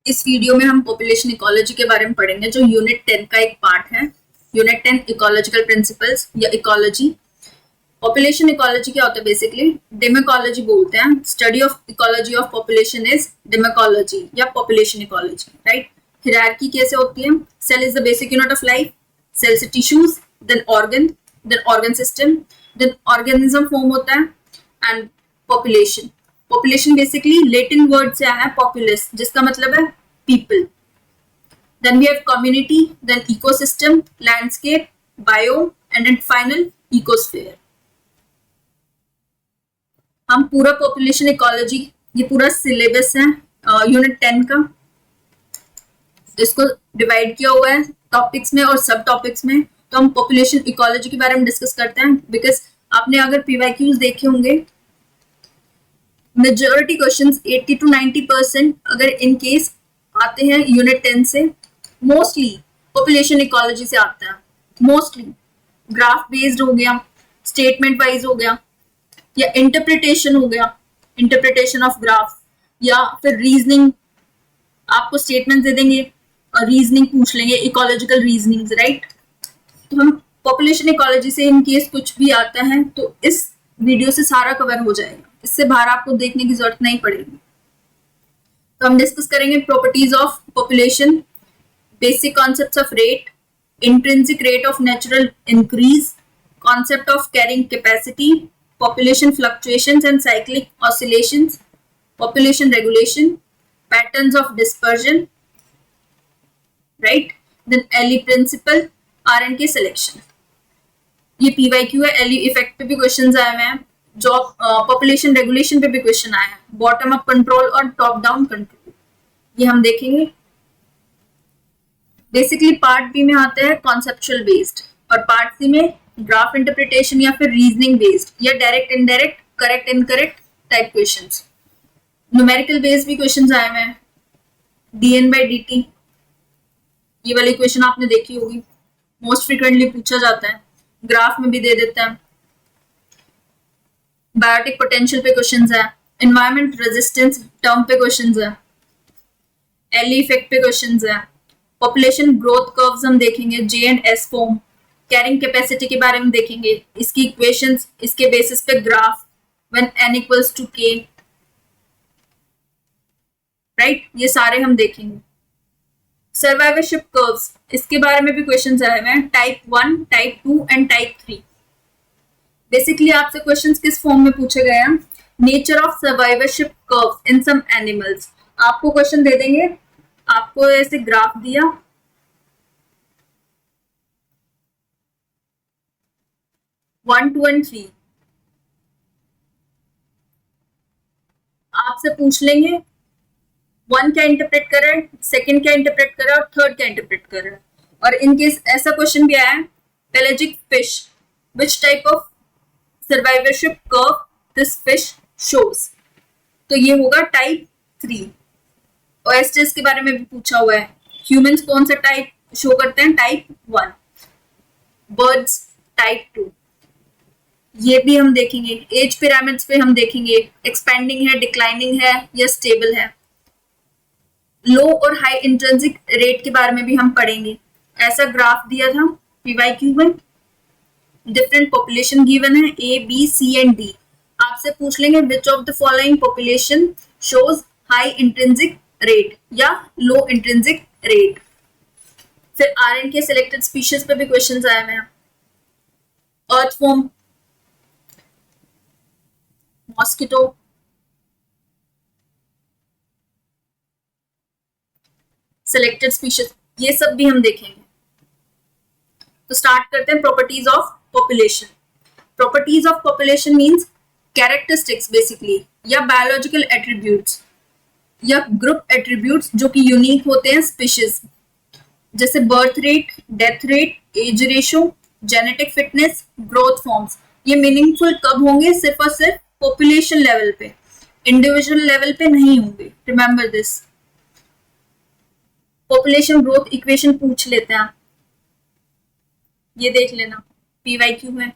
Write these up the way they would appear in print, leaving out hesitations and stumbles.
इस वीडियो में हम पॉपुलेशन इकोलॉजी के बारे में पढ़ेंगे, जो यूनिट 10 का एक पार्ट है। यूनिट 10 इकोलॉजिकल प्रिंसिपल्स या इकोलॉजी। पॉपुलेशन इकोलॉजी क्या होता है? बेसिकली डेमोकोलॉजी बोलते हैं। Study of ecology of population is demecology या पॉपुलेशन इकोलॉजी, राइट। हायरार्की कैसे होती है? Cell is the basic unit of life, cell से tissues, then organ system, then organism form होता है, and population. Population basically Latin word से आया है पॉपुलस, जिसका मतलब है people. Then we have community, then ecosystem, landscape, biome, and then final ecosphere. हम पूरा पॉपुलेशन इकोलॉजी, ये पूरा सिलेबस है यूनिट 10 का, इसको डिवाइड किया हुआ है टॉपिक्स में और सब टॉपिक्स में। तो हम पॉपुलेशन इकोलॉजी के बारे में डिस्कस करते हैं, बिकॉज आपने अगर पीवाईक्यूज देखे होंगे, मेजॉरिटी क्वेश्चंस 80 to 90% अगर इन केस आते हैं यूनिट 10 से, मोस्टली पॉपुलेशन इकोलॉजी से आता है। मोस्टली ग्राफ बेस्ड हो गया, स्टेटमेंट वाइज हो गया, या इंटरप्रिटेशन हो गया, इंटरप्रिटेशन ऑफ ग्राफ, या फिर रीजनिंग। आपको स्टेटमेंट दे देंगे और रीजनिंग पूछ लेंगे, इकोलॉजिकल रीजनिंग, राइट। तो हम पॉपुलेशन इकोलॉजी से इन केस कुछ भी आता है तो इस वीडियो से सारा कवर हो जाएगा, इससे बाहर आपको देखने की जरूरत नहीं पड़ेगी। तो हम डिस्कस करेंगे properties of population, basic concepts of rate, intrinsic rate of natural increase, concept of carrying capacity, population fluctuations and cyclic oscillations, population regulation, patterns of dispersion, right? Then Ellie principle, RNK selection. ये PYQ है। Allee effect पे भी questions आए हुए हैं, जो population regulation पे भी क्वेश्चन आया है, बॉटम अप कंट्रोल और टॉप डाउन कंट्रोल, ये हम देखेंगे। बेसिकली पार्ट बी में आता है कॉन्सेप्चुअल बेस्ड, और पार्ट सी में ग्राफ इंटरप्रिटेशन या फिर रीजनिंग बेस्ड, या direct indirect, correct incorrect type questions. Numerical based भी क्वेश्चंस आए हुए हैं, dN/dt, ये वाली क्वेश्चन आपने देखी होगी, मोस्ट फ्रिक्वेंटली पूछा जाता है, ग्राफ में भी दे देता है। बायोटिक पोटेंशियल पे क्वेश्चंस है, एनवायरमेंट रेजिस्टेंस टर्म पे क्वेश्चंस है, एली इफेक्ट पे क्वेश्चंस है, पॉपुलेशन ग्रोथ कर्व्स हम देखेंगे, J&S फॉर्म, कैरिंग कैपेसिटी के बारे में देखेंगे, इसकी इक्वेशंस, इसके बेसिस पे graph when n equals to k, right, ये सारे हम देखेंगे। सर्वाइवरशिप कर्व्स, इसके बारे में भी क्वेश्चंस आए हुए हैं, type 1, type 2 and type 3। Basically आपसे क्वेश्चंस किस फॉर्म में पूछे गए हैं? Nature of survivorship curves in some animals. आपको क्वेश्चन दे देंगे, आपको ऐसे ग्राफ दिया, वन, टू एंड 3, आपसे पूछ लेंगे 1 क्या इंटरप्रेट कर रहा है, सेकंड क्या इंटरप्रेट कर रहा है, और थर्ड क्या इंटरप्रेट कर रहा है। और इन केस ऐसा क्वेश्चन भी आया है, pelagic fish, which type of survivorship curve this fish shows, तो ये होगा टाइप 3। ओएसटीएस के बारे में भी पूछा हुआ है, ह्यूमंस कौन सा टाइप शो करते हैं, टाइप 1, बर्ड्स टाइप 2, ये भी हम देखेंगे। एज पिरामिड्स पे हम देखेंगे, एक्सपेंडिंग है, डिक्लाइनिंग है, या स्टेबल है। लो और हाई इंट्रिंसिक रेट के बारे में भी हम पढ़ेंगे। ऐसा ग्राफ दिया था पीवाईक्यू में, डिफरेंट पॉपुलेशन गिवन है, A, B, C and D। आपसे पूछ लेंगे विच of the following population shows high intrinsic rate या लो इंट्रिंसिक रेट। फिर RNK सेलेक्टेड स्पीशीज पे भी क्वेश्चंस आए हुए हैं, अर्थवॉर्म, मॉस्किटो, सेलेक्टेड स्पीशीज, ये सब भी हम देखेंगे। तो स्टार्ट करते हैं properties of population. Properties of population means characteristics basically, या बायोलॉजिकल एट्रीब्यूट्स या ग्रुप एट्रीब्यूट्स जो कि यूनिक होते हैं स्पीशीज, जैसे birth rate, death rate, age ratio, genetic fitness, growth forms. ये मीनिंगफुल कब होंगे? सिर्फ और सिर्फ पॉपुलेशन लेवल पे, इंडिविजुअल लेवल पे नहीं होंगे। Remember this. Population growth equation पूछ लेते हैं, ये देख लेना पीवाईक्यू में।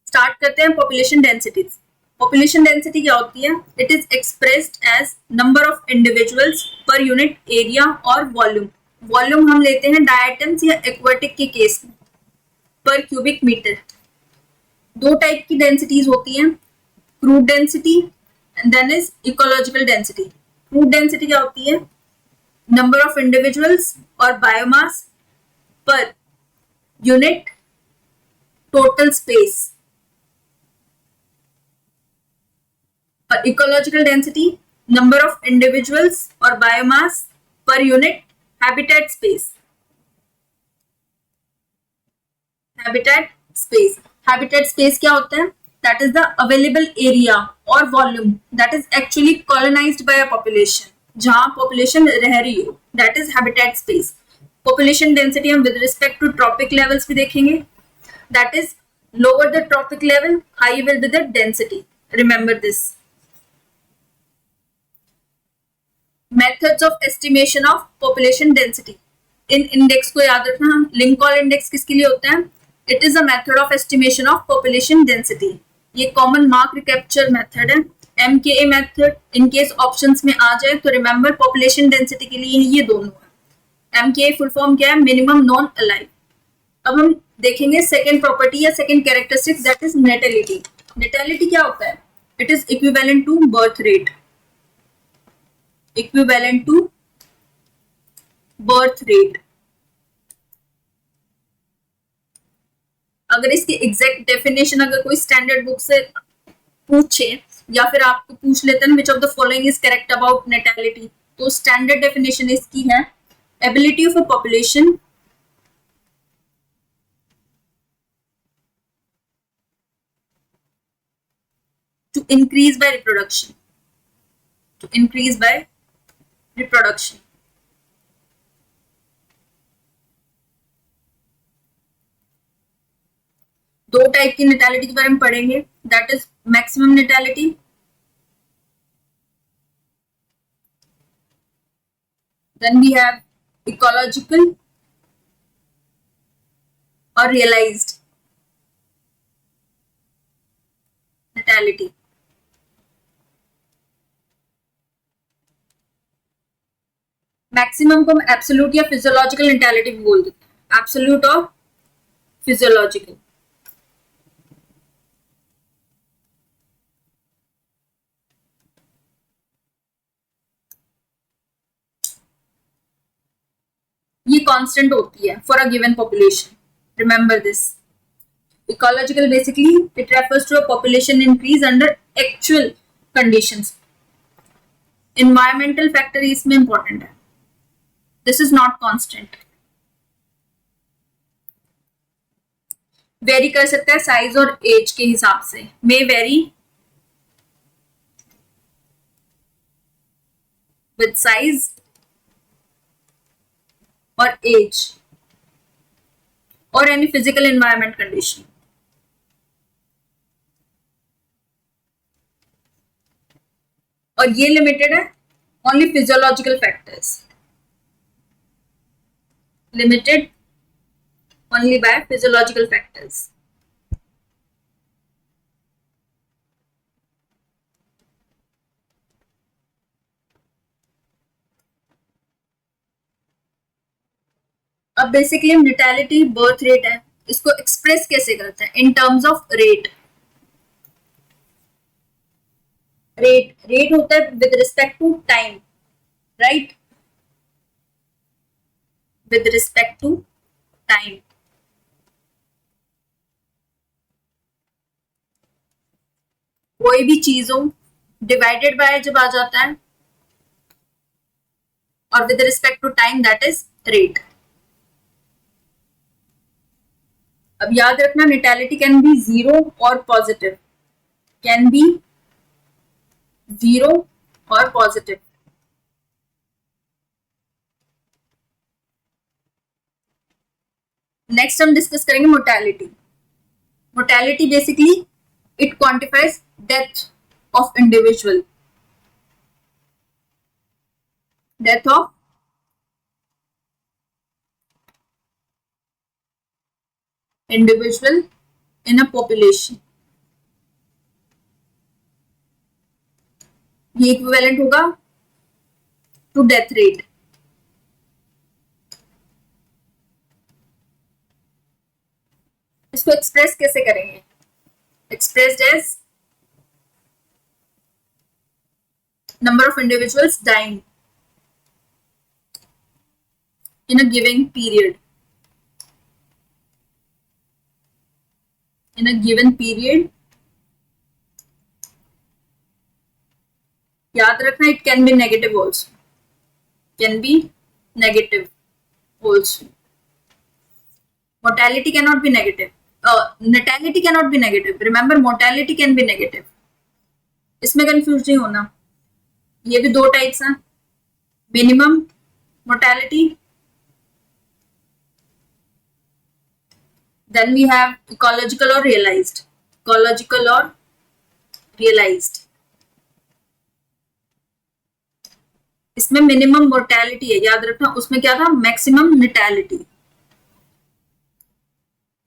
स्टार्ट करते हैं पॉपुलेशन डेंसिटीज। पॉपुलेशन डेंसिटी क्या होती है? It is expressed as number of individuals per unit area और वॉल्यूम। वॉल्यूम हम लेते हैं डायटम्स या एक्वाटिक के केस में पर क्यूबिक मीटर। दो टाइप की डेंसिटीज होती हैं, crude density and then is ecological density. Crude density क्या होती है? नंबर ऑफ इंडिविजुअल्स और biomass per unit total space. और ecological density number of individuals और biomass per unit habitat space. Habitat space, habitat space क्या होता है? That is the available area और volume that is actually colonised by a population, जहां population रह रही हो, that is habitat space. Population density हम with respect to trophic levels भी देखेंगे, that is lower the trophic level high will be the density, remember this. Methods of estimation of population density, इन index को याद रखना। Lincoln index किसके लिए होता है? It is a method of estimation of population density. ये common mark recapture method है, MKA method. In case options में आ जाए तो रिमेंबर पॉपुलेशन डेंसिटी के लिए ये दोनों है। MKA फुल फॉर्म क्या है? Minimum non alive. अब हम देखेंगे सेकेंड प्रॉपर्टी या second characteristics that is natality. Natality क्या होता है? It is equivalent to birth rate, equivalent to birth rate. अगर इसकी एग्जैक्ट डेफिनेशन अगर कोई स्टैंडर्ड बुक से पूछे या फिर आपको पूछ लेते हैं which of the following is correct about natality, तो स्टैंडर्ड डेफिनेशन इसकी है ability of a population to increase by reproduction, to increase by reproduction. दो टाइप की नेटेलिटी के बारे में पढ़ेंगे, that is maximum natality, then we have ecological और रियलाइज्ड नेटेलिटी। मैक्सिमम को हम एब्सोल्यूट या फिजियोलॉजिकल नेटेलिटी भी बोल देते हैं, एब्सोल्यूट और फिजियोलॉजिकल। ये कांस्टेंट होती है for a given population, remember this. Ecological basically it refers to a population increase under actual conditions. Environmental factor इसमें इंपॉर्टेंट है, this is not constant. Vary कर सकता है साइज और एज के हिसाब से, मे वेरी विद साइज और एज और एनी फिजिकल एनवायरमेंट कंडीशन। और ये लिमिटेड है only physiological factors, limited only by physiological factors. अब बेसिकली नेटेलिटी बर्थ रेट है, इसको एक्सप्रेस कैसे करते हैं? In terms of rate. Rate होता है with respect to time, right, with respect to time. कोई भी चीज हो डिवाइडेड बाय जब आ जाता है और with respect to time that is rate. अब याद रखना natality can be zero or positive, can be zero or positive. Next हम डिस्कस करेंगे mortality. Mortality basically it quantifies death of individual, death of individual in a population। ये equivalent होगा to death rate. इसको express कैसे करेंगे? Expressed as number of individuals dying in a given period. In a given period, याद रखना, it can be negative also. Can be negative also. Mortality cannot be negative. Natality cannot be negative. Remember, mortality can be negative. इसमें confuse नहीं होना। ये भी दो types हैं, minimum mortality, then we have ecological और रियलाइज्ड। इकोलॉजिकल और realized, इसमें मिनिमम मोर्टेलिटी है, याद रखना। उसमें क्या था? Maximum natality.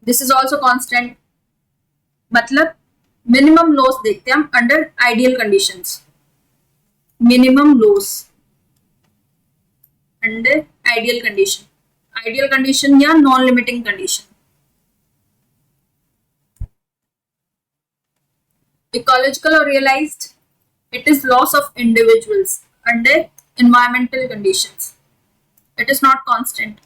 This is also constant, मतलब मिनिमम लॉस देखते हैं हम under ideal conditions. Minimum loss under ideal condition, ideal condition या non limiting condition. Ecological or realized, it is loss of individuals under environmental conditions. It is not constant.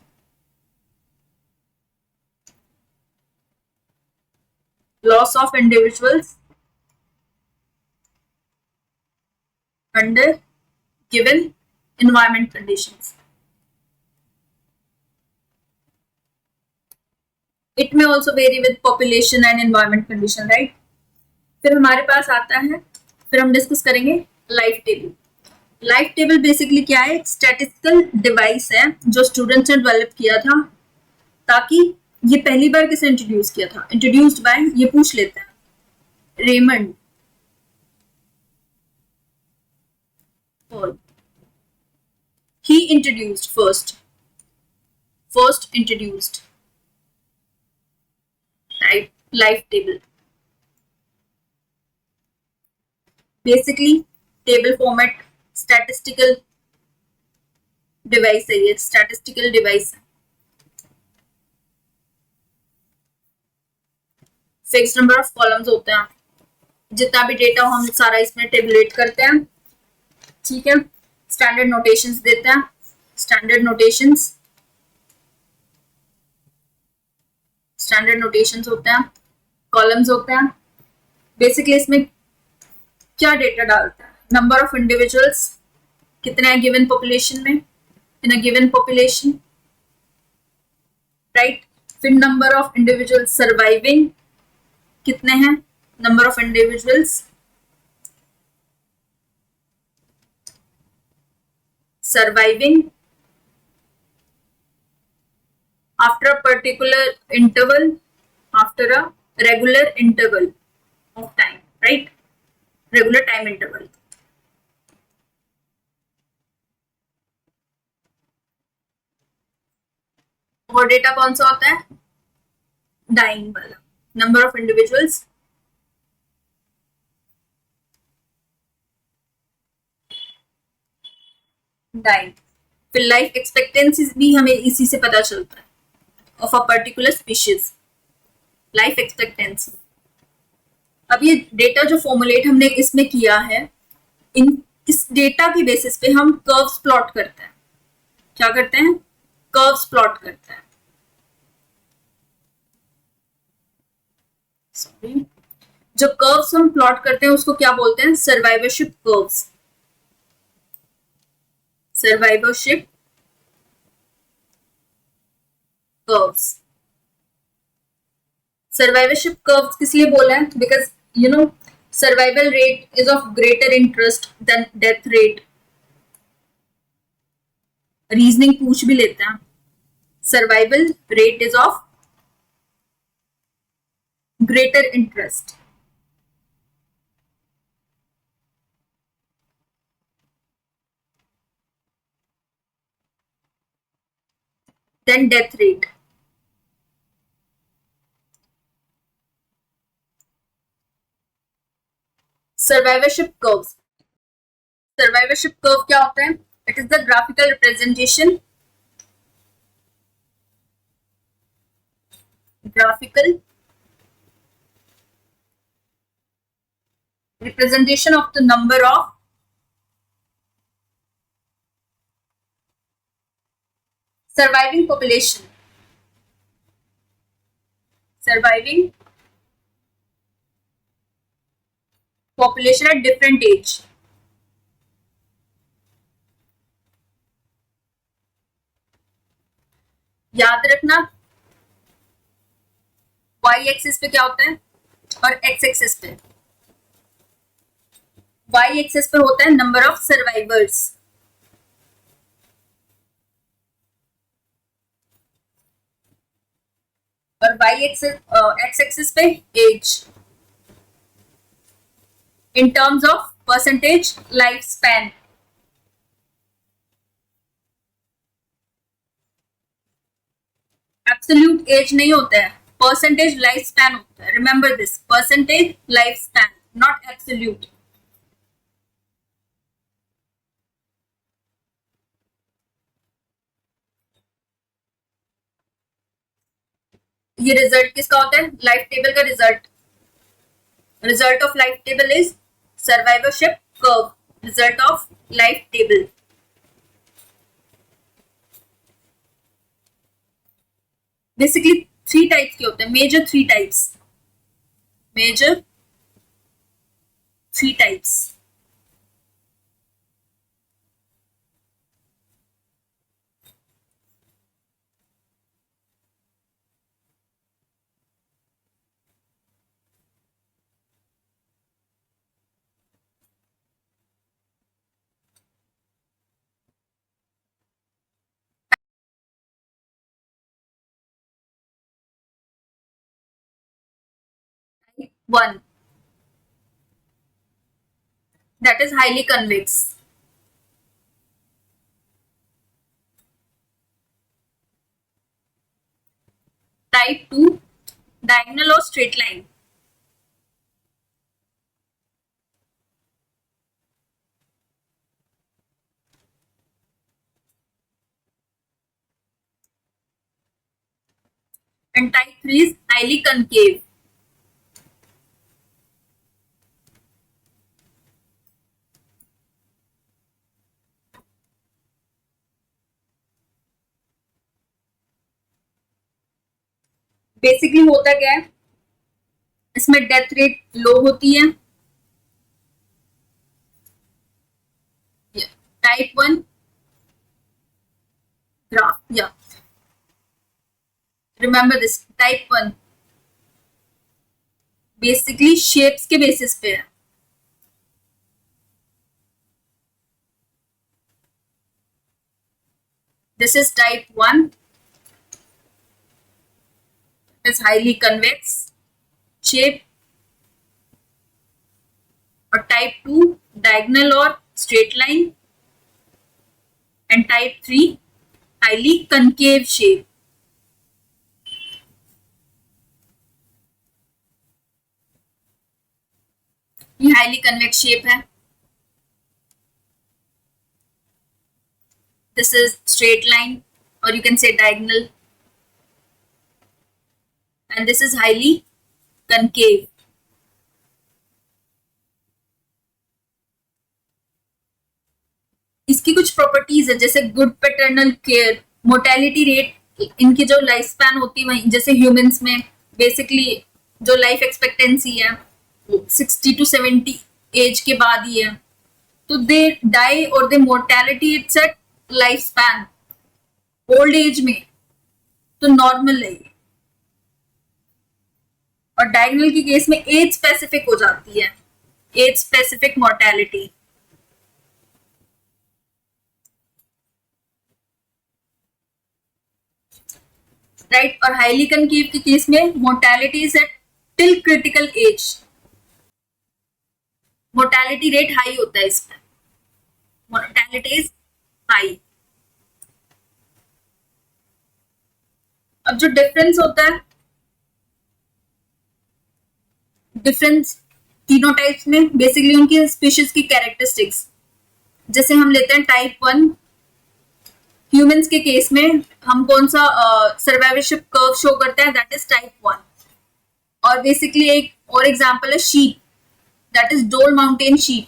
Loss of individuals under given environment conditions. It may also vary with population and environment condition, right? फिर हमारे पास आता है, फिर हम discuss करेंगे life table. Life table basically क्या है? एक स्टैटिस्टिकल डिवाइस है जो स्टूडेंट्स ने डेवलप किया था, ताकि ये पहली बार किसे इंट्रोड्यूस किया था? इंट्रोड्यूस्ड बाय, ये पूछ लेते हैं, Raymond Pearl. He introduced first introduced life table. Basically table format statistical device है, ये स्टैटिस्टिकल डिवाइस है। फिक्स नंबर ऑफ कॉलम्स होते हैं, जितना भी डेटा हो हम सारा इसमें टेबुलेट करते हैं, ठीक है। स्टैंडर्ड नोटेशंस देते हैं, स्टैंडर्ड नोटेशंस होते हैं, कॉलम्स होते हैं। बेसिकली इसमें क्या डेटा डालता है? नंबर ऑफ इंडिविजुअल्स कितने हैं गिवन पॉपुलेशन में, इन अ गिवन पॉपुलेशन, राइट। फिर नंबर ऑफ इंडिविजुअल्स सर्वाइविंग कितने हैं, number of individuals surviving after a particular interval, after a regular interval of time, right, regular time interval. और data कौन सा होता है? डाइंग वाला, नंबर ऑफ इंडिविजुअल्स डाइंग। फिर लाइफ एक्सपेक्टेंसीज भी हमें इसी से पता चलता है, of a particular species, life expectancy. अब ये डेटा जो फॉर्मुलेट हमने इसमें किया है, इस डेटा की बेसिस पे हम कर्व्स प्लॉट करते हैं। क्या करते हैं? कर्व्स प्लॉट करते हैं। सॉरी, जो कर्व्स हम प्लॉट करते हैं उसको क्या बोलते हैं? Survivorship curves. Survivorship curves. Survivorship curves किस लिए बोला है? Because you know survival rate is of greater interest than death rate. Reasoning पूछ भी लेते हैं, survival rate is of greater interest than death rate. Survivorship curves survivorship curve क्या होता है? It is the graphical representation of the number of surviving population at different age. याद रखना y axis पे क्या होता है और x एक्सिस पे, y एक्सिस पे होता है नंबर ऑफ सर्वाइवर्स और y एक्सिस x एक्सिस पे age in terms of percentage life span. Absolute age नहीं होता है, परसेंटेज लाइफ स्पैन होता है. Remember this, percentage life span, not absolute. ये रिजल्ट किसका होता है? लाइफ टेबल का result. Result of life table is survivorship curve. Result of life table. Basically 3 types के होते हैं, major 3 types. Major 3 types. One, that is highly convex. Type 2, diagonal or straight line. And type 3 is highly concave. Basically होता क्या है, इसमें death rate लो होती है. Type 1 graph, या remember this, type 1 basically shapes के बेसिस पे है. This is type 1, is highly convex shape. और टाइप 2 diagonal और straight line. And type 3 highly concave shape. ये highly convex shape है. This is straight line or you can say diagonal. And this is highly concave. इसकी कुछ properties है, जैसे good paternal care, mortality rate, इनकी जो life span होती है वही जैसे ह्यूमंस में बेसिकली जो लाइफ एक्सपेक्टेंसी है 60 to 70 एज के बाद ही है, तो they die or they mortality it's at life span. Old age में तो नॉर्मल है. और डायगोनल की केस में एज स्पेसिफिक हो जाती है, एज स्पेसिफिक मोर्टेलिटी. राइट. और हाईली कनकेव के केस में mortality is at till critical age. Mortality rate high होता है इसमें, मोर्टेलिटी इज हाई. अब जो डिफरेंस होता है, डिफरेंस तीनों टाइप्स में बेसिकली उनकी स्पीशीज की कैरेक्टरिस्टिक्स. जैसे हम लेते हैं टाइप 1 ह्यूमंस के केस में, हम कौन सा सर्वाइवरशिप कर्व शो करते हैं, दैट इज टाइप 1। और बेसिकली एक और एग्जांपल है शीप, दैट इज डोल माउंटेन शीप।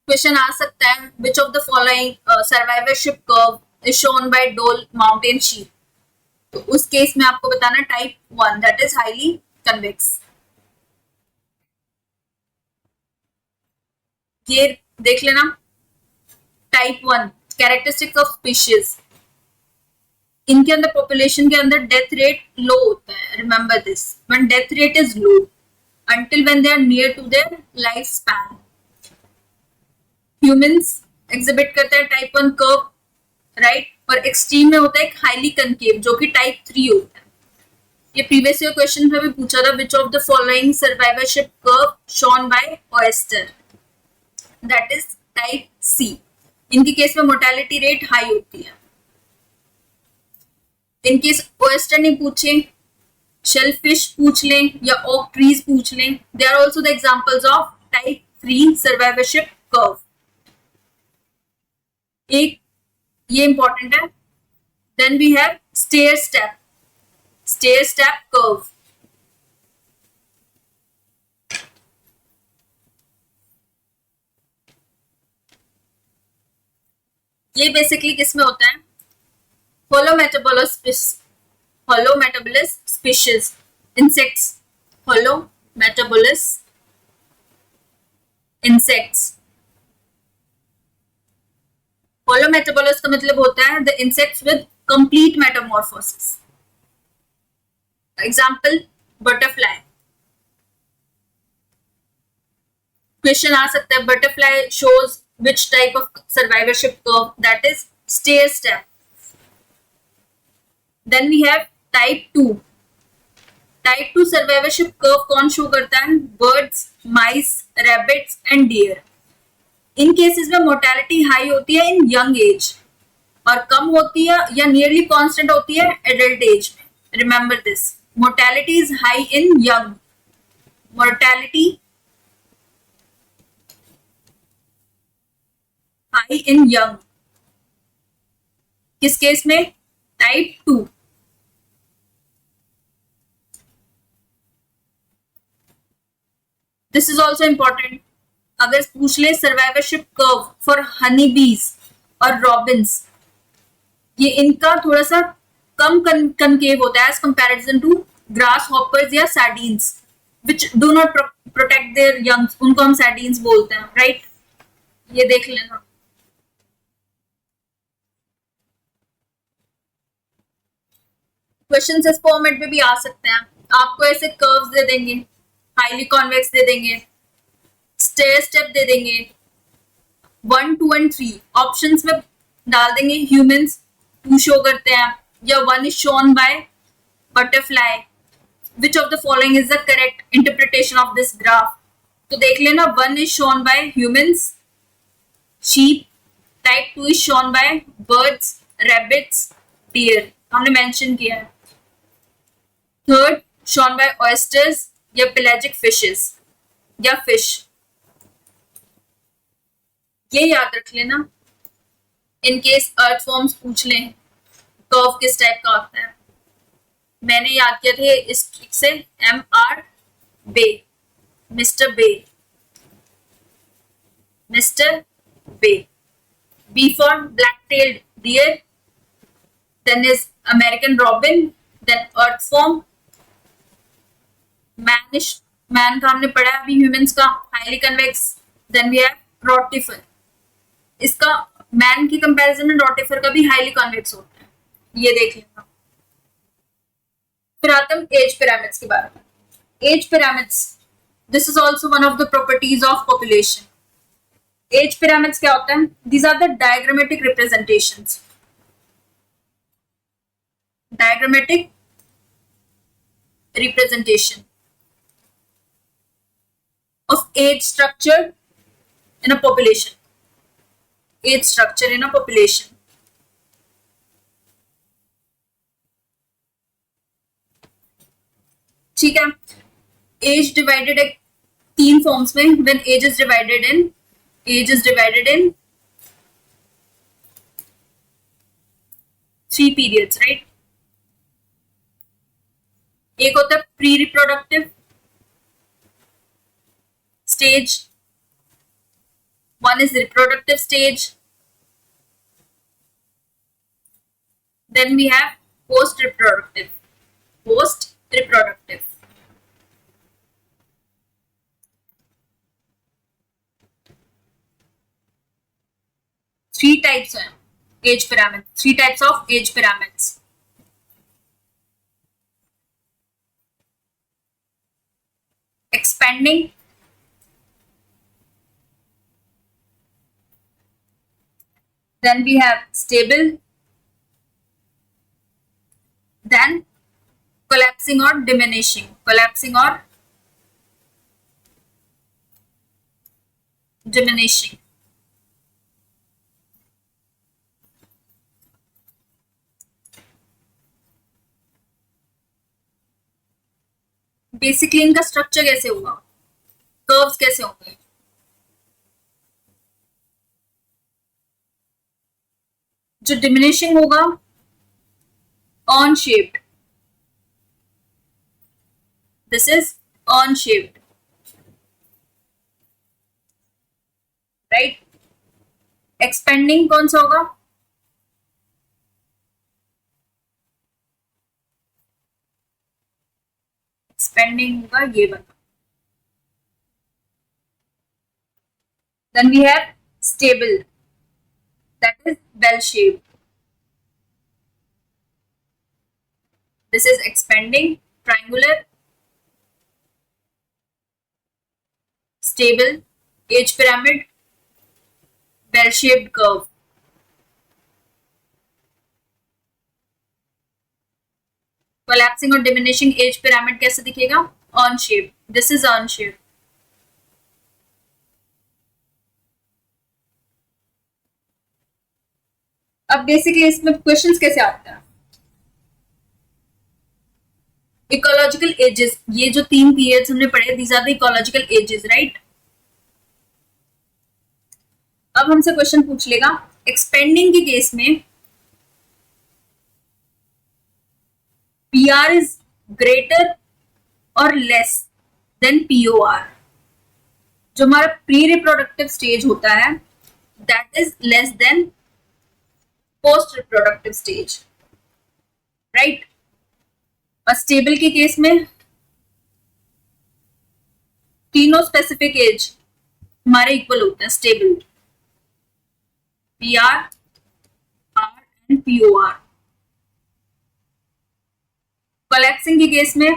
क्वेश्चन आ सकता है विच of the following survivorship curve is shown bye डोल माउंटेन शीप, तो उस केस में आपको बताना type 1 that is highly convex. ये देख लेना टाइप 1 कैरेक्टरिस्टिक्स ऑफ स्पीशीज, इनके अंदर पॉपुलेशन के अंदर डेथ रेट लो होता है, remember this, when death rate is low until when they are near to their lifespan। Humans exhibit करते हैं टाइप 1 कर्व, राइट, और एक्सट्रीम में होता है हाईली कनकेव जो कि टाइप 3 होता है। ये प्रीवियस ईयर क्वेश्चन में भी पूछा था, which of the following survivorship curve shown by oyster, that is type C. इनके केस में मोर्टेलिटी रेट हाई होती है। इनकेस ऑयस्टर नहीं पूछे, शेलफिश पूछ लें या ओक ट्रीज पूछ लें, they are also the examples of type 3 survivorship curve. एक ये इंपॉर्टेंट है। Then we have stair step curve. ये बेसिकली किसमें होता है, holometabolous species, insects, holometabolous insects. Holometabolous का मतलब होता है the insects with complete metamorphosis. Example butterfly. Question आ सकता है butterfly shows which type of survivorship curve, that is stair step। then we have type 2 survivorship curve कौन show करता है, birds, mice, rabbits and deer। In cases में mortality high होती है इन young age और कम होती है या नियरली कांस्टेंट होती है एडल्ट एज में। Remember this, mortality is high in young, mortality high in young. किस केस में, type 2। This is also important, अगर पूछ ले सर्वाइवरशिप कर्व फॉर हनी बीज और रॉबिन्स, ये इनका थोड़ा सा कम कनकेव होता है as comparison to grasshoppers या sardines which do not protect their youngs, उनको हम सार्डीन्स बोलते हैं, राइट। ये देख लेना। क्वेश्चन इस फॉर्मेट में भी आ सकते हैं, आपको ऐसे कर्व्स दे देंगे, हाईली कॉन्वेक्स दे देंगे, स्टेयर स्टेप दे देंगे, 1, 2 and 3 ऑप्शंस में डाल देंगे। ह्यूमंस 2 शो करते हैं या 1 is shown by butterfly, which of the following is the correct interpretation of this graph. तो देख लेना, 1 is shown by humans, sheep, type 2 is shown by birds, rabbits, deer, हमने मेंशन किया है। थर्ड शोन बाय ऑयस्टर्स या pelagic fishes या fish. ये याद रख लेना, इन केस अर्थ फॉर्म्स पूछ लें कर्व किस टाइप का होता है। मैंने याद किया था इस ट्रिक से, MR bay, mister bay, mister bay. B for black-tailed deer, then is American robin, then earthworm, man का हमने पढ़ा अभी ह्यूमंस का, highly convex, then we have rotifer। इसका मैन की कंपैरिजन में रोटिफर का भी हाईली कॉन्वेक्स होता है, ये देख लेना। फिर आते हैं एज पिरामिड्स के बारे में। Age pyramids, this is also one of the properties of population. Age pyramids क्या होता है, these are the diagrammatic representations, diagrammatic representation of age structure in a population, age structure in a population। ठीक है, age divided तीन forms में, when age is divided in 3 periods, right. एक होता है pre reproductive stage, one is reproductive stage, then we have post reproductive. Three types of age pyramids. Expanding, then we have stable, then collapsing or diminishing. Basically इनका structure कैसे होगा, curves कैसे होंगे? जो diminishing होगा urn shaped, this is urn shaped, right. Expanding कौन सा होगा? एक्सपेंडिंग होगा ये वाला। Then we have stable, that is bell shaped. This is expanding, triangular, stable, age pyramid, bell shaped curve. Collapsing और diminishing age pyramid कैसे दिखेगा? On shape. This is on shape. अब बेसिकली इसमें क्वेश्चंस कैसे आते हैं? इकोलॉजिकल एजेस, ये जो 3 पीरियड्स हमने पढ़े, these are the ecological ages, right. अब हमसे क्वेश्चन पूछ लेगा, एक्सपेंडिंग के केस में PR is greater or less than POR. जो हमारा प्री रिप्रोडक्टिव स्टेज होता है, that is less than post reproductive stage, right. और स्टेबल के केस में तीनों स्पेसिफिक एज हमारे इक्वल होते हैं, stable, PR, R and POR. Collapsing के केस में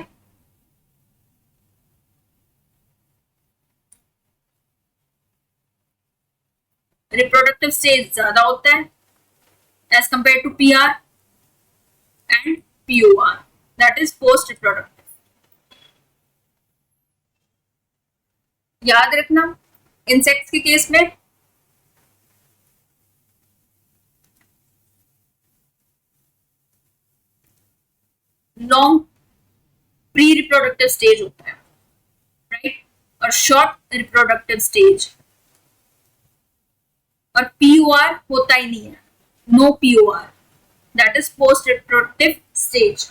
रिप्रोडक्टिव स्टेज ज्यादा होता है as compared to PR and POR, that is post reproductive. याद रखना, इंसेक्ट्स के केस में लॉन्ग प्री रिप्रोडक्टिव स्टेज होता है, राइट, और शॉर्ट रिप्रोडक्टिव स्टेज, और POR होता ही नहीं है, no POR, that is post reproductive stage.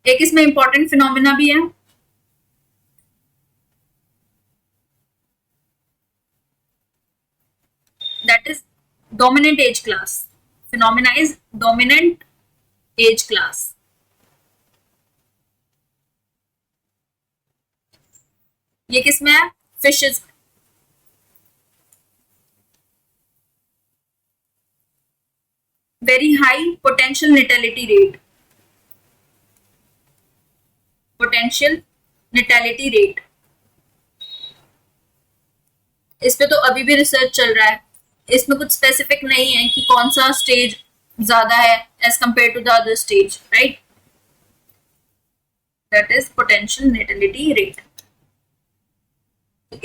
एक इसमें इंपॉर्टेंट फिनोमिना भी है, that is dominant age class. Phenomena is dominant age class. ये किसमें है? Fishes. Very high potential natality rate. इस पे तो अभी भी रिसर्च चल रहा है, इसमें कुछ स्पेसिफिक नहीं है कि कौन सा स्टेज ज्यादा है as compared to the other stage, right. That is potential natality rate.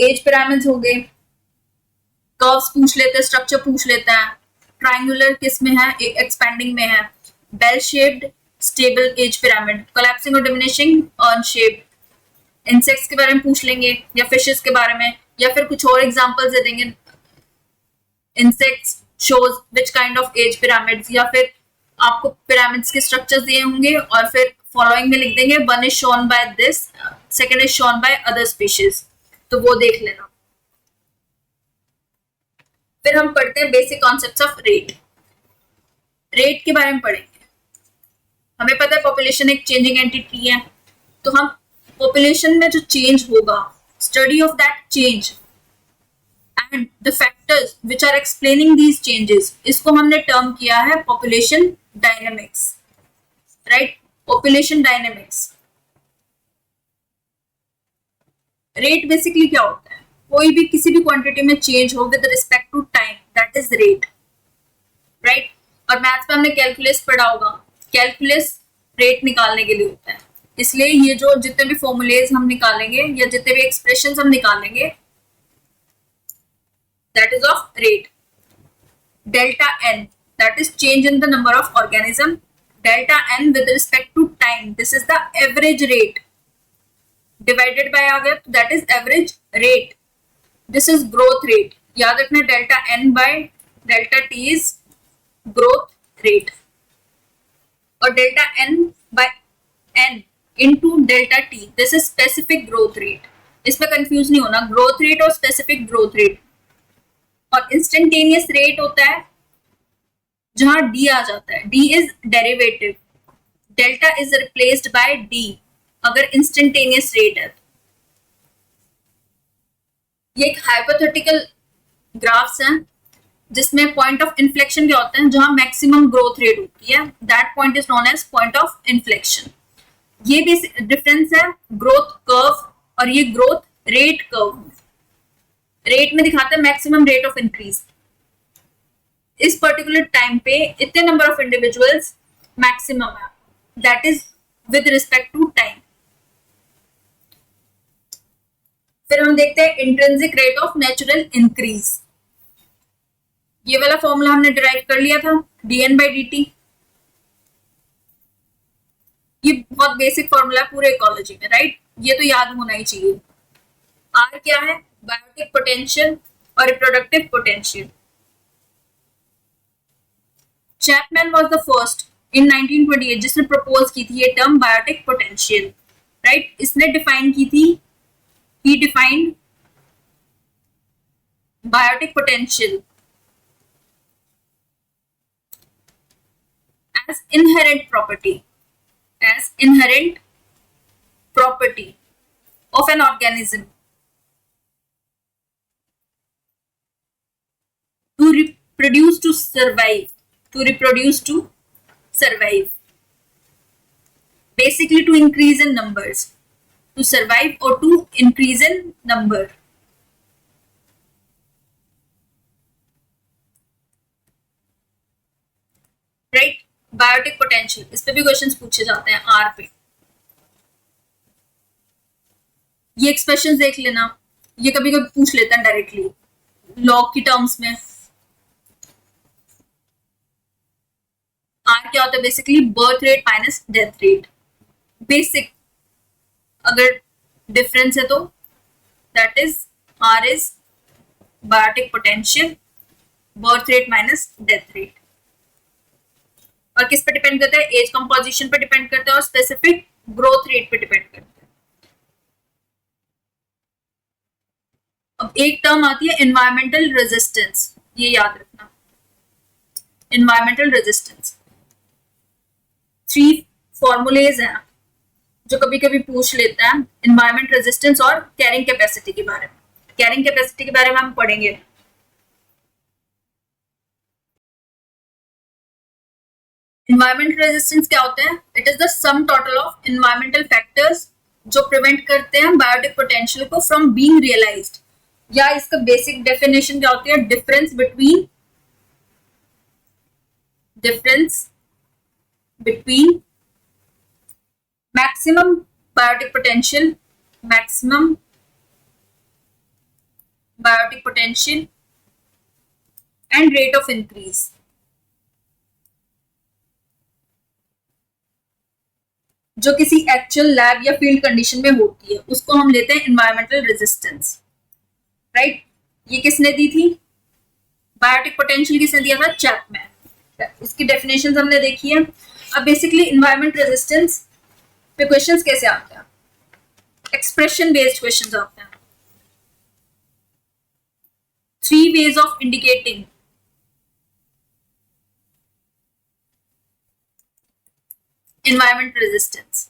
Age pyramids हो गए, कर्व्स पूछ लेते हैं, स्ट्रक्चर पूछ लेता है। ट्रायंगुलर किस में है? एक्सपेंडिंग में है। Bell shaped stable age pyramid, collapsing और डिमिनिशिंग ऑन शेप, इंसेक्ट्स के बारे में पूछ लेंगे या फिशेस के बारे में, या फिर कुछ और एग्जांपल्स दे देंगे, insects shows which kind of age pyramids, या फिर आपको पिरामिड्स के स्ट्रक्चर्स दिए होंगे और फिर फॉलोइंग में लिख देंगे one is shown by this, second is shown by other species, तो वो देख लेना। फिर हम पढ़ते हैं basic concepts of rate. Rate के बारे में पढ़ेंगे। हमें पता है पॉपुलेशन एक चेंजिंग एंटिटी है, तो हम पॉपुलेशन में जो चेंज होगा, study of that change and the factors which are explaining these changes, इसको हमने टर्म किया है population dynamics, right? Population dynamics. Rate basically क्या होता है? कोई भी किसी भी क्वांटिटी में चेंज हो with respect to time, that is rate, right? और मैथ्स में हमने कैलकुलस पढ़ा होगा, कैलकुलस रेट निकालने के लिए होता है, इसलिए ये जो जितने भी फॉर्मूलेज हम निकालेंगे या जितने भी एक्सप्रेशंस हम निकालेंगे, that is of rate. Delta N, that is change in the number of organism, delta N with respect to time, this is the average rate, divided by आ गया, that is average rate, this is growth rate. याद रखना delta N by delta T is growth rate, और delta N by N into delta T, this is specific growth rate. इसमें confuse नहीं होना, growth rate और specific growth rate. और instantaneous rate होता है जहां डी आ जाता है, D is derivative, delta is replaced by D अगर इंस्टेंटेनियस रेट है। ये एक हाइपोथेटिकल ग्राफ्स हैं जिसमें पॉइंट ऑफ इन्फ्लेक्शन क्या होता है, जहां मैक्सिमम ग्रोथ रेट होती है, that point is known as point of inflection. ये भी डिफरेंस है ग्रोथ कर्व और ये ग्रोथ रेट कर्व। रेट में दिखाता है मैक्सिमम रेट ऑफ इंक्रीज, इस पर्टिकुलर टाइम पे इतने नंबर ऑफ इंडिविजुअल्स मैक्सिमम है, that is with respect to time. फिर हम देखते हैं intrinsic rate of natural increase. ये वाला फॉर्मूला हमने डिराइव कर लिया था, dn by dt। ये बहुत बेसिक फॉर्मूला है पूरे इकोलॉजी में, राइट? ये तो याद होना ही चाहिए। R क्या है? बायोटिक पोटेंशियल और reproductive potential. Chapman was the first in 1928 जिसने प्रपोज की थी ये टर्म बायोटिक पोटेंशियल, राइट? इसने डिफाइन की थी, he defined biotic potential as inherent property of an organism to reproduce to survive, basically to increase in numbers, to survive or to increase in number, right? Biotic potential, इस पे भी questions पूछे जाते हैं are पे। ये expressions देख लेना, ये कभी कभी पूछ लेता है डायरेक्टली लॉग की टर्म्स में। आर क्या होता है? Basically birth rate minus death rate. Basic अगर डिफरेंस है तो that is r is biotic potential, birth rate minus death rate. और किस पे डिपेंड करता है? एज कंपोजिशन पे डिपेंड करता है और स्पेसिफिक ग्रोथ रेट पे डिपेंड करता है। अब एक टर्म आती है एनवायरमेंटल रेजिस्टेंस, ये याद रखना, एनवायरमेंटल रेजिस्टेंस। 3 फॉर्मूलेज हैं जो कभी कभी पूछ लेता है, एनवायरमेंट रेजिस्टेंस और कैरिंग कैपेसिटी के बारे में। कैरिंग कैपेसिटी के बारे में हम पढ़ेंगे। एनवायरमेंट रेजिस्टेंस क्या होता है? It is the sum total of environmental factors जो प्रिवेंट करते हैं बायोटिक पोटेंशियल को फ्रॉम बीइंग रियलाइज्ड, या इसका बेसिक डेफिनेशन क्या होती है? Difference between maximum biotic potential and rate of increase. जो किसी एक्चुअल लैब या फील्ड कंडीशन में होती है, उसको हम लेते हैं एनवायरमेंटल रेजिस्टेंस, राइट। ये किसने दी थी? बायोटिक पोटेंशियल किसने दिया था? चैपमैन। इसकी डेफिनेशन हमने देखी है। अब बेसिकली एनवायरमेंट रेजिस्टेंस पे क्वेश्चंस कैसे आते हैं? एक्सप्रेशन बेस्ड क्वेश्चंस आते हैं। 3 ways of indicating environment resistance.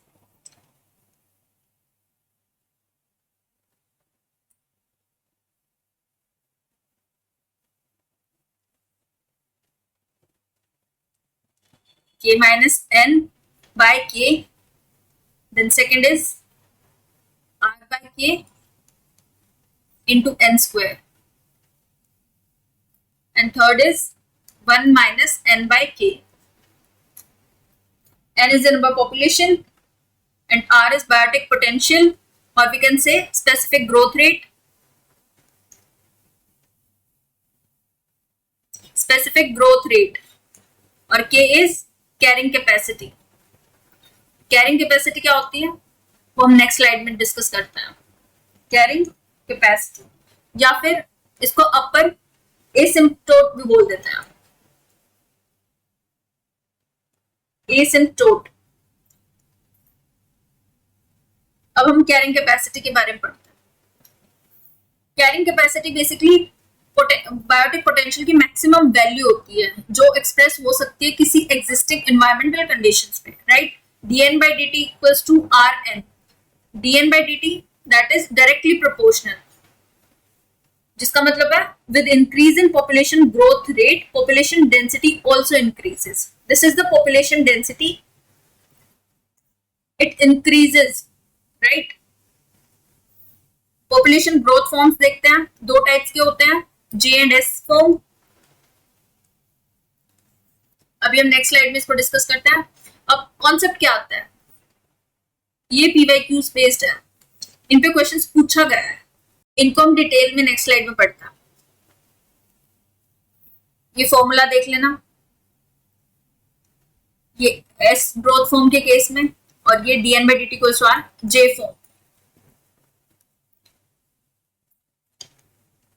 K minus N by K. Then second is R by K into N square. And third is 1 minus N by K. N is the number of population and R is biotic potential, or we can say specific growth rate. Specific growth rate, और K is carrying capacity. Carrying capacity क्या होती है वो हम next slide में discuss करते हैं। Carrying capacity, या फिर इसको अपर एसिम्पटोट भी बोल देते हैं। एसिम्पटोट। अब हम कैरिंग कैपेसिटी के बारे में पढ़ते हैं। Carrying capacity basically biotic potential की मैक्सिमम वैल्यू होती है जो एक्सप्रेस हो सकती है किसी एग्जिस्टिंग एनवायरमेंटल कंडीशंस में, right. dn by dt equals to rn. dn by dt that is directly proportional, जिसका मतलब है with increase in population growth rate, population density also increases. This is the population density. It increases, right? Population growth forms देखते हैं, 2 types के होते हैं, J and S form. अभी हम नेक्स्ट स्लाइड में इसको डिस्कस करते हैं। अब कॉन्सेप्ट क्या आता है? ये PYQs बेस्ड है, इन पे क्वेश्चंस पूछा गया है, इनको हम डिटेल में नेक्स्ट स्लाइड में पढ़ते हैं। ये फॉर्मूला देख लेना, ये S ग्रोथ फॉर्म के केस में, और ये dn by dt equals to r J form.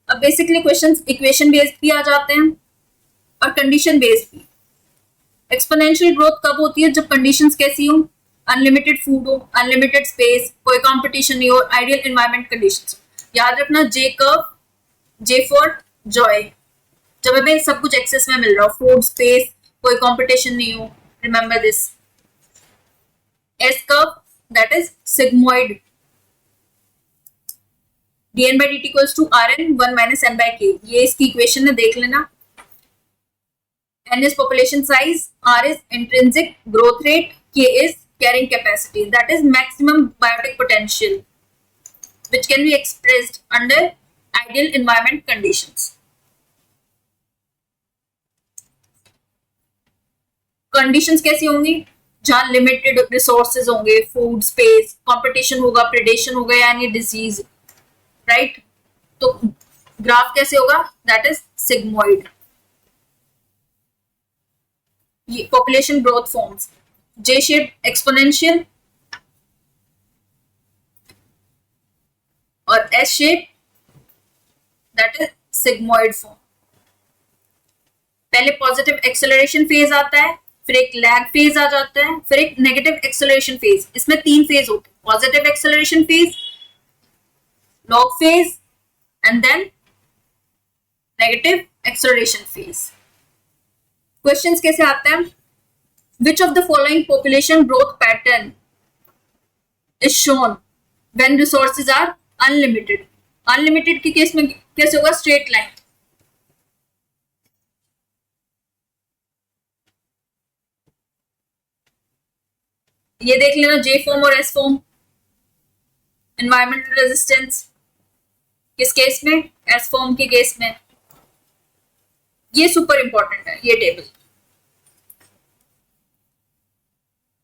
अब बेसिकली क्वेश्चंस इक्वेशन बेस्ड भी आ जाते हैं और कंडीशन बेस्ड भी। एक्सपोनेंशियल ग्रोथ कब होती है? जब कंडीशंस कैसी हो? अनलिमिटेड फूड हो, अनलिमिटेड स्पेस, कोई कंपटीशन नहीं हो, आइडियल एनवायरनमेंट कंडीशंस। याद रखना J curve, J for joy, जब हमें सब कुछ एक्सेस में मिल रहा हो, फूड, स्पेस, कोई कंपटीशन नहीं हो, remember this. S curve that is sigmoid, dn by dt equals to rn 1 minus n by k। ये इसकी इक्वेशन है, देख लेना। n is population size, r is intrinsic growth rate, k is carrying capacity, that is maximum biotic potential which can be expressed under ideal environment conditions। Conditions कैसी होंगी? जहां limited resources होंगे, food, space, competition होगा, predation होगा, यानी disease, right. तो graph कैसे होगा? That is sigmoid. ये population growth forms, J shape exponential और S shape that is sigmoid form. पहले पॉजिटिव एक्सेलरेशन फेज आता है, फिर एक लैग फेज आ जाता है, फिर एक नेगेटिव एक्सेलरेशन फेज। इसमें 3 फेज होते हैं, positive acceleration phase, log phase and then negative acceleration phase। Questions कैसे आते हैं? Which of the following population growth pattern is shown when resources are unlimited? Unlimited के केस में कैसे होगा? Straight line। ये देख लेना, J फॉर्म और S फॉर्म। एनवायरमेंटल रेजिस्टेंस किस केस में? एस फॉर्म के केस में। ये सुपर इंपॉर्टेंट है ये टेबल।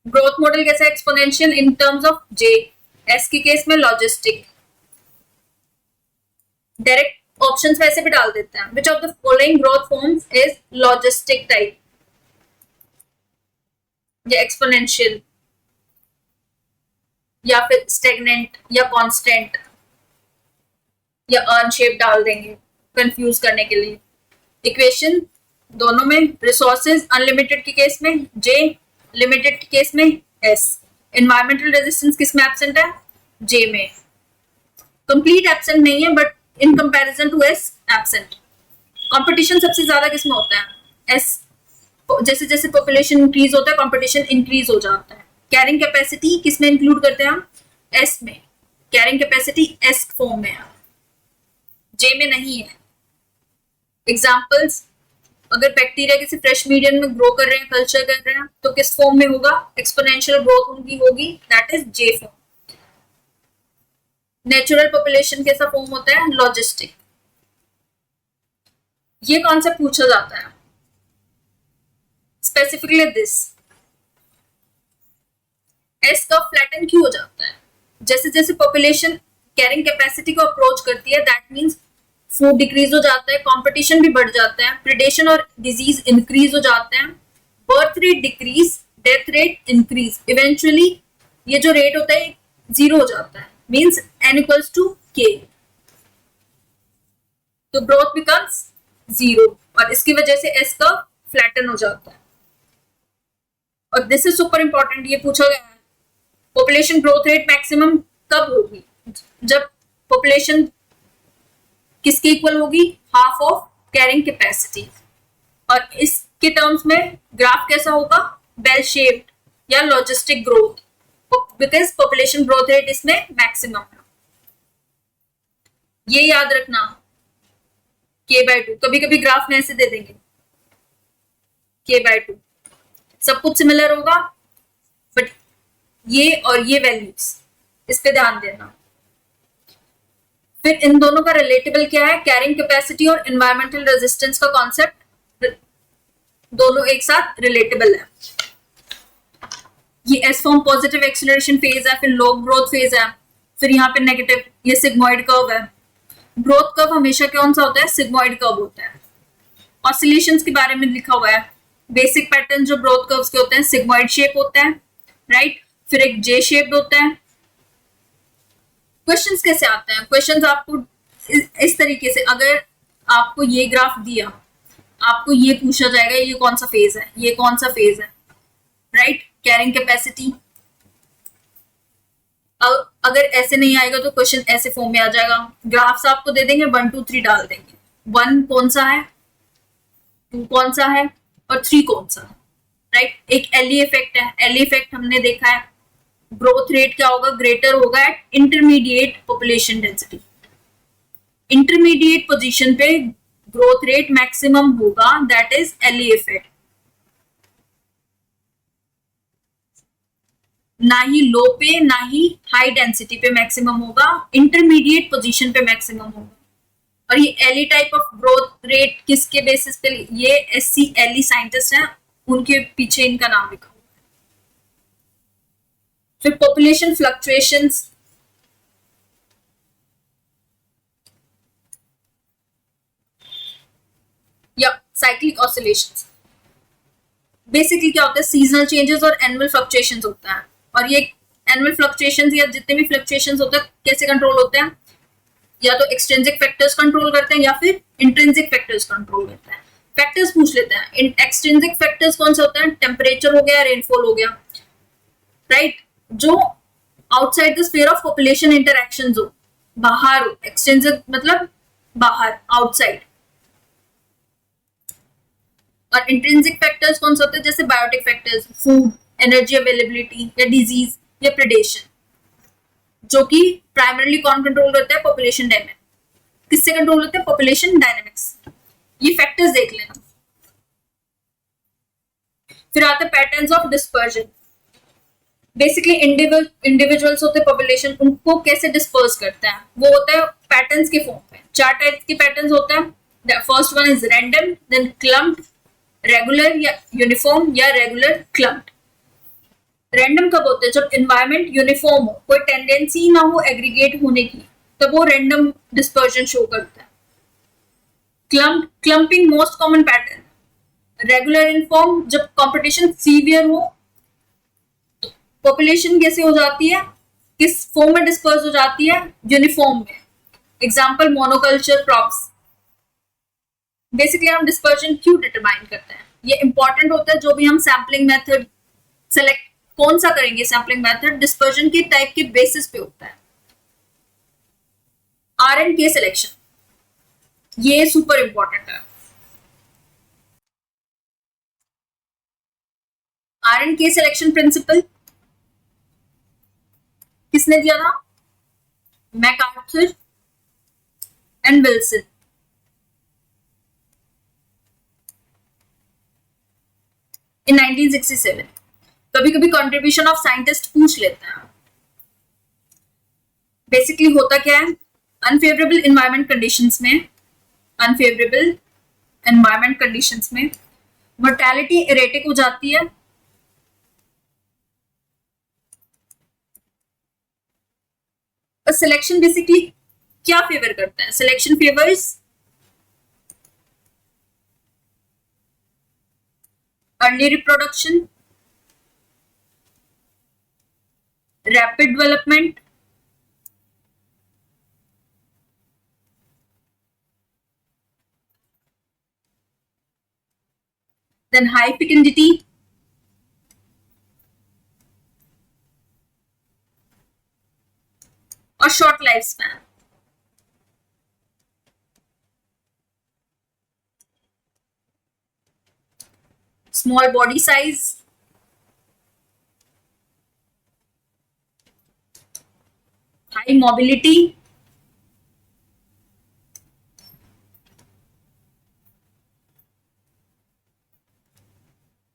ग्रोथ मॉडल कैसा है? Exponential in terms of J। S के केस में लॉजिस्टिक। डायरेक्ट ऑप्शंस वैसे भी डाल देते हैं। Which of the following growth forms is logistic type? ये एक्सपोनेंशियल। या फिर स्टेगनेंट या कांस्टेंट या अर्न शेप डाल देंगे कंफ्यूज करने के लिए। इक्वेशन दोनों में, रिसोर्सेज अनलिमिटेड के केस में जे, लिमिटेड के केस में एस। एनवायरमेंटल रेजिस्टेंस किस में एब्सेंट है? जे में। कंप्लीट एब्सेंट नहीं है but in comparison to S absent. Competition सबसे ज्यादा किस में होता है? एस। जैसे जैसे पॉपुलेशन इंक्रीज होता है कंपटीशन इंक्रीज हो जाता है। कैरिंग कैपेसिटी किस में इंक्लूड करते हैं हम? एस में। कैरिंग कैपेसिटी एस फॉर्म में है, जे में नहीं है। एग्जाम्पल्स, अगर बैक्टीरिया किसी फ्रेश मीडियम में ग्रो कर रहे हैं, कल्चर कर रहे हैं, तो किस फॉर्म में होगा? एक्सपोनेंशियल ग्रोथ उनकी होगी, that is J form. Natural population कैसा फॉर्म होता है? लॉजिस्टिक। ये कॉन्सेप्ट पूछा जाता है specifically this. S curve flatten क्यों हो जाता है? जैसे जैसे पॉपुलेशन कैरिंग कैपेसिटी को अप्रोच करती है, दैट मींस फूड डिक्रीज हो जाता है, कंपटीशन भी बढ़ जाता है, प्रिडेशन और डिजीज इंक्रीज हो जाते हैं, birth rate decrease, death rate increase. Eventually ये जो रेट होता है जीरो हो जाता है, means n equals to k, तो ग्रोथ बिकम्स जीरो और इसकी वजह से एस कर्व फ्लैटन हो जाता है। और दिस इज सुपर इंपॉर्टेंट, ये पूछा गया है पॉपुलेशन ग्रोथ रेट मैक्सिमम कब होगी? जब पॉपुलेशन किसके इक्वल होगी? Half of carrying capacity. और इसके टर्म्स में ग्राफ कैसा होगा? बेल शेप्ड या logistic growth, because population growth rate इसमें मैक्सिमम है। ये याद रखना, k/2। कभी कभी ग्राफ में ऐसे दे देंगे k/2, सब कुछ सिमिलर होगा बट ये और ये वैल्यूज, इस पे ध्यान देना। फिर इन दोनों का रिलेटेबल क्या है? कैरिंग कैपेसिटी और एनवायरमेंटल रेजिस्टेंस का कॉन्सेप्ट दोनों एक साथ रिलेटेबल है। ये S form positive acceleration phase है, फिर लो ग्रोथ फेज है, फिर यहाँ पे नेगेटिव, ये सिग्मॉइड कर्व है। ग्रोथ कर्व हमेशा कौन सा होता है? सिग्मॉइड कर्व होता है। ऑसिलेशंस के बारे में लिखा हुआ है, बेसिक पैटर्न जो ग्रोथ कर्व्स के होते हैं सिग्मॉइड शेप होता है, राइट। फिर एक जे शेप्ड होता है। क्वेश्चंस कैसे आते हैं? क्वेश्चंस आपको इस तरीके से, अगर आपको ये ग्राफ दिया, आपको ये पूछा जाएगा ये कौन सा फेज है, ये कौन सा फेज है, राइट। कैरिंग कैपेसिटी, अगर ऐसे नहीं आएगा तो क्वेश्चन ऐसे फॉर्म में आ जाएगा। ग्राफ्स आपको दे देंगे, 1 2 3 डाल देंगे, 1 कौन सा है, 2 कौन सा है और 3 कौन सा है, राइट। एक एली इफेक्ट है, एली इफेक्ट हमने देखा है। ग्रोथ रेट क्या होगा? ग्रेटर होगा at intermediate population density. Intermediate position पे ग्रोथ रेट मैक्सिमम होगा, दैट इज एली इफेक्ट। ना ही लो पे ना ही हाई डेंसिटी पे मैक्सिमम होगा, इंटरमीडिएट पोजीशन पे मैक्सिमम होगा। और ये Allee type of growth rate किसके बेसिस पे? ये एससी एली साइंटिस्ट हैं, उनके पीछे इनका नाम लिखा हुआ है। फिर पॉपुलेशन फ्लक्चुएशंस, या साइक्लिक ऑसिलेशंस। बेसिकली क्या होता है? सीजनल चेंजेस और एनुअल फ्लक्चुएशंस होता है। और ये एनुअल फ्लक्चुएशंस या जितने भी फ्लक्चुएशंस होते हैं कैसे कंट्रोल होते हैं? या तो एक्सट्रिंसिक फैक्टर्स कंट्रोल करते हैं या फिर इंट्रिंसिक फैक्टर्स कंट्रोल करते हैं। फैक्टर्स पूछ लेते हैं। एक्सट्रिंसिक फैक्टर्स कौन से होते हैं? टेम्परेचर हो गया, रेनफॉल हो गया, राइट। जो outside the sphere of population interactions हो, बाहर हो। एक्सट्रिंसिक मतलब बाहर, आउटसाइड। और इंट्रिंसिक फैक्टर्स कौन से होते हैं? जैसे biotic factors, food, energy availability या डिजीज या प्रेडेशन, जो कि प्राइमरीली कौन कंट्रोल करता है? Population dynamics. किससे कंट्रोल होता है? Population dynamics. ये फैक्टर्स देख लेना। फिर आता है patterns of dispersion. Basically individuals होते हैं पॉपुलेशन, उनको कैसे डिस्पर्स करते हैं? वो होता है पैटर्न्स के फॉर्म में। 4 टाइप के पैटर्न्स होते हैं। First one is random, then clumped, regular या यूनिफॉर्म या रेगुलर क्लम्प्ड। रैंडम कब होते हैं? जब एनवायरनमेंट यूनिफॉर्म हो, कोई टेंडेंसी ना हो एग्रीगेट होने की, तब वो रैंडम डिस्पर्जन शो करता है। Clumping most common pattern. Regular in form, जब कंपटीशन सीवियर हो, पॉपुलेशन कैसे हो जाती है? किस फॉर्म में डिस्पर्स हो जाती है? यूनिफॉर्म में। Example monoculture crops. बेसिकली हम डिस्पर्जन क्यों डिटरमाइन करते हैं, ये इंपॉर्टेंट होता है। जो भी हम सैम्पलिंग मेथड सेलेक्ट कौन सा करेंगे, सैम्पलिंग मेथड डिस्पर्जन के टाइप के बेसिस पे होता है। आर एंड के सिलेक्शन, ये सुपर इंपॉर्टेंट है। R and K selection principle किसने दिया था? MacArthur and Wilson. इन 1967। कभी कभी कंट्रीब्यूशन ऑफ साइंटिस्ट पूछ लेते हैं। बेसिकली होता क्या है, अनफेवरेबल एनवायरमेंट कंडीशंस में मोर्टेलिटी एरेटिक हो जाती है। सिलेक्शन बेसिकली क्या फेवर करता है? Selection favours early reproduction, rapid development, then high fecundity, or short lifespan. Small body size, high mobility,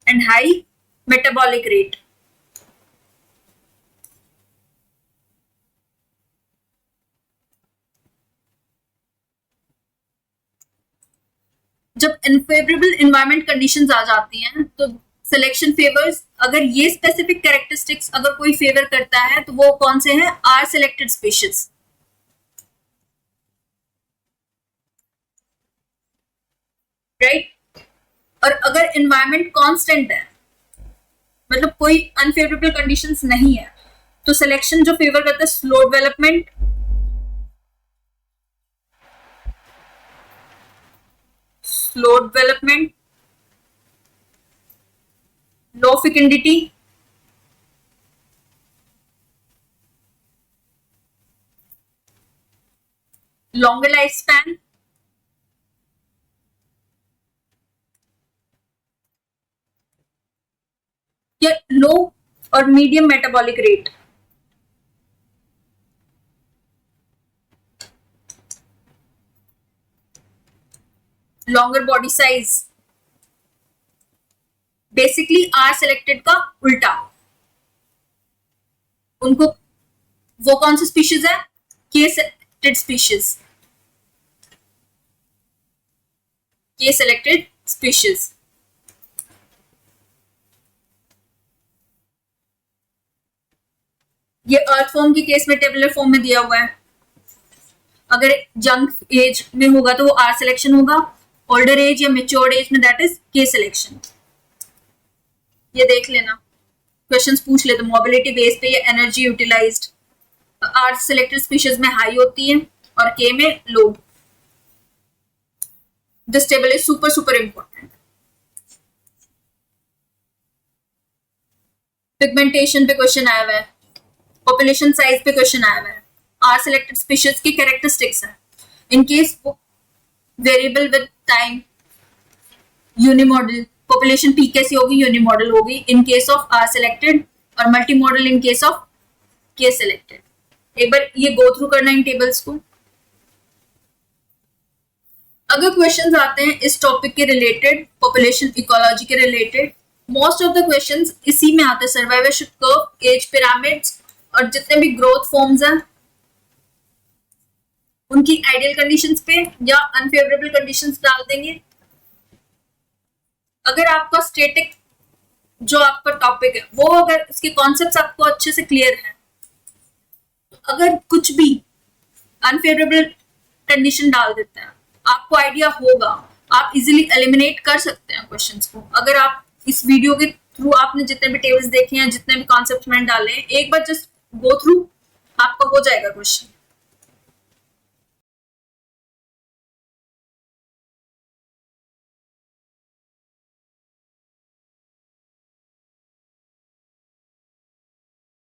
and high metabolic rate. जब अनफेवरेबल एनवायरमेंट कंडीशंस आ जाती हैं तो सिलेक्शन फेवर्स, अगर ये स्पेसिफिक कैरेक्टरिस्टिक्स अगर कोई फेवर करता है तो वो कौन से हैं? R selected species. राइट। और अगर एनवायरमेंट कांस्टेंट है, मतलब कोई अनफेवरेबल कंडीशंस नहीं है, तो सिलेक्शन जो फेवर करता है slow development, low fecundity, longer lifespan, या लो और medium metabolic rate. Longer body size, basically r selected का उल्टा। उनको वो कौन सी स्पीशीज है? K selected species, K selected species. ये अर्थ फॉर्म के केस में टेबुलर फॉर्म में दिया हुआ है। अगर यंग एज में होगा तो वो आर सिलेक्शन होगा, ओल्डर एज या मेच्योर्ड एज में दैट इज के सिलेक्शन। ये देख लेना, क्वेश्चंस पूछ लेते, मोबिलिटी बेस पे या energy utilized. R selected species में हाई होती है और के में low. This table is super super important. Pigmentation पे क्वेश्चन आया हुआ है, पॉपुलेशन साइज पे क्वेश्चन आया हुआ है, आर सिलेक्टेड स्पीशीज की कैरेक्टरिस्टिक्स है। In case variable with time, unimodal, population peak कैसी होगी? यूनिमॉडल होगी in case of R selected, और multimodal in case of K selected. एक बार ये गो थ्रू करना इन टेबल्स को। अगर क्वेश्चंस आते हैं इस टॉपिक के रिलेटेड, पॉपुलेशन इकोलॉजी के related, most of the questions इसी में आते हैं। सर्वाइवरशिप कर्व, एज पिरामिड्स, और जितने भी ग्रोथ फॉर्म्स हैं उनकी आइडियल कंडीशंस पे या अनफेवरेबल कंडीशंस डाल देंगे। अगर आपका स्टैटिक जो आपका टॉपिक है वो, अगर इसके कॉन्सेप्ट्स आपको अच्छे से क्लियर है, अगर कुछ भी अनफेवरेबल कंडीशन डाल देता है, आपको आइडिया होगा, आप इजीली एलिमिनेट कर सकते हैं क्वेश्चंस को। अगर आप इस वीडियो के थ्रू आपने जितने भी टेबल्स देखे हैं, जितने भी कॉन्सेप्ट मैंने डाले हैं, एक बार जस्ट गो थ्रू आपका हो जाएगा क्वेश्चन।